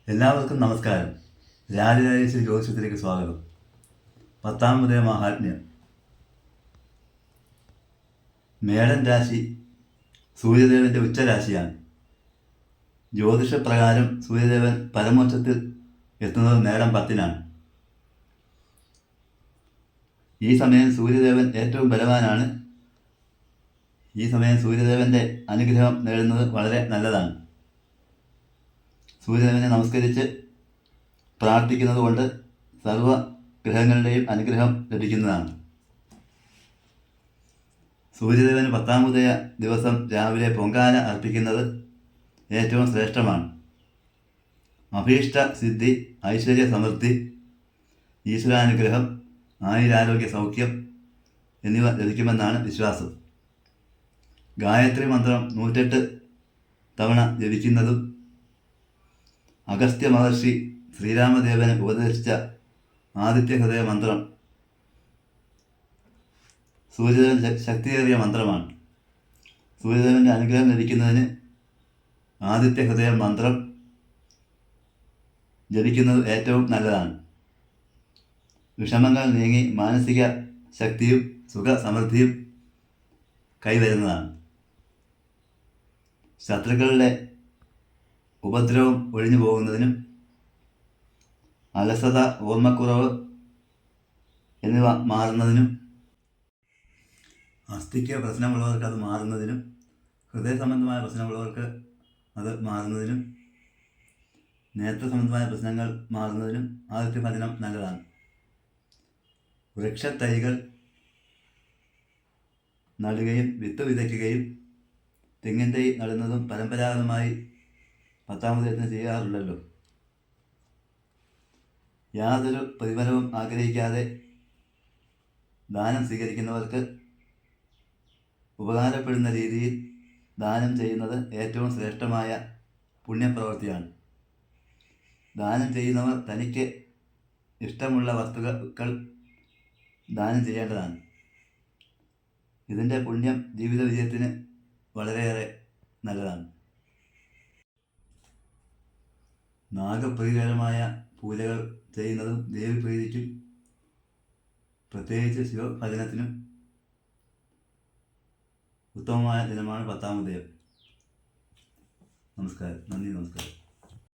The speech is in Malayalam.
എല്ലാവർക്കും നമസ്കാരം. രാജരാജേശ്വരി ജ്യോതിഷത്തിലേക്ക് സ്വാഗതം. 10-ാമത് മഹാത്മ്യം. മേടൻ രാശി സൂര്യദേവന്റെ ഉച്ചരാശിയാണ്. ജ്യോതിഷപ്രകാരം സൂര്യദേവൻ പരമോച്ചത്തിൽ എത്തുന്നത് മേടം 10-നാണ്. ഈ സമയം സൂര്യദേവൻ ഏറ്റവും ബലവാനാണ്. ഈ സമയം സൂര്യദേവന്റെ അനുഗ്രഹം നേടുന്നത് വളരെ നല്ലതാണ്. സൂര്യദേവനെ നമസ്കരിച്ച് പ്രാർത്ഥിക്കുന്നത് കൊണ്ട് സർവ ഗ്രഹങ്ങളുടെയും അനുഗ്രഹം ലഭിക്കുന്നതാണ്. സൂര്യദേവന് 10-ാമുദയ ദിവസം രാവിലെ പൊങ്കാല അർപ്പിക്കുന്നത് ഏറ്റവും ശ്രേഷ്ഠമാണ്. അഭീഷ്ട സിദ്ധി, ഐശ്വര്യ സമൃദ്ധി, ഈശ്വരാനുഗ്രഹം, ആയുരാരോഗ്യ സൗഖ്യം എന്നിവ ലഭിക്കുമെന്നാണ് വിശ്വാസം. ഗായത്രി മന്ത്രം 108 തവണ ജപിക്കുന്നതും അഗസ്ത്യ മഹർഷി ശ്രീരാമദേവന് ഉപദേശിച്ച ആദിത്യ ഹൃദയ മന്ത്രം സൂര്യദേവൻ ശക്തിയേറിയ മന്ത്രമാണ്. സൂര്യദേവന്റെ അനുഗ്രഹം ലഭിക്കുന്നതിന് ആദിത്യ ഹൃദയ മന്ത്രം ജപിക്കുന്നത് ഏറ്റവും നല്ലതാണ്. വിഷമങ്ങൾ നീങ്ങി മാനസിക ശക്തിയും സുഖ സമൃദ്ധിയും കൈവരുന്നതാണ്. ശത്രുക്കളുടെ ഉപദ്രവം ഒഴിഞ്ഞു പോകുന്നതിനും അലസത, ഓർമ്മക്കുറവ് എന്നിവ മാറുന്നതിനും, അസ്ഥിക്ക് പ്രശ്നമുള്ളവർക്ക് അത് മാറുന്നതിനും, ഹൃദയ സംബന്ധമായ പ്രശ്നമുള്ളവർക്ക് അത് മാറുന്നതിനും, നേത്ര സംബന്ധമായ പ്രശ്നങ്ങൾ മാറുന്നതിനും ആദിത്യ ഭജനം നല്ലതാണ്. വൃക്ഷത്തൈകൾ നടുകയും വിത്ത് വിതയ്ക്കുകയും തെങ്ങിൻ തൈ നടുന്നതും പരമ്പരാഗതമായി 10-ാമത് ചെയ്യാറുണ്ടല്ലോ. യാതൊരു പ്രതിഫലവും ആഗ്രഹിക്കാതെ ദാനം സ്വീകരിക്കുന്നവർക്ക് ഉപകാരപ്പെടുന്ന രീതിയിൽ ദാനം ചെയ്യുന്നത് ഏറ്റവും ശ്രേഷ്ഠമായ പുണ്യപ്രവൃത്തിയാണ്. ദാനം ചെയ്യുന്നവർ തനിക്ക് ഇഷ്ടമുള്ള വസ്തുക്കൾ ദാനം ചെയ്യേണ്ടതാണ്. ഇതിൻ്റെ പുണ്യം ജീവിത വിജയത്തിന് വളരെയേറെ നല്ലതാണ്. നാഗപ്രീതികരമായ പൂജകൾ ചെയ്യുന്നതും ദേവീപ്രീതിക്കും പ്രത്യേകിച്ച് ശിവഭജനത്തിനും ഉത്തമമായ ദിനമാണ് 10-ാമത്. നമസ്കാരം. നന്ദി. നമസ്കാരം.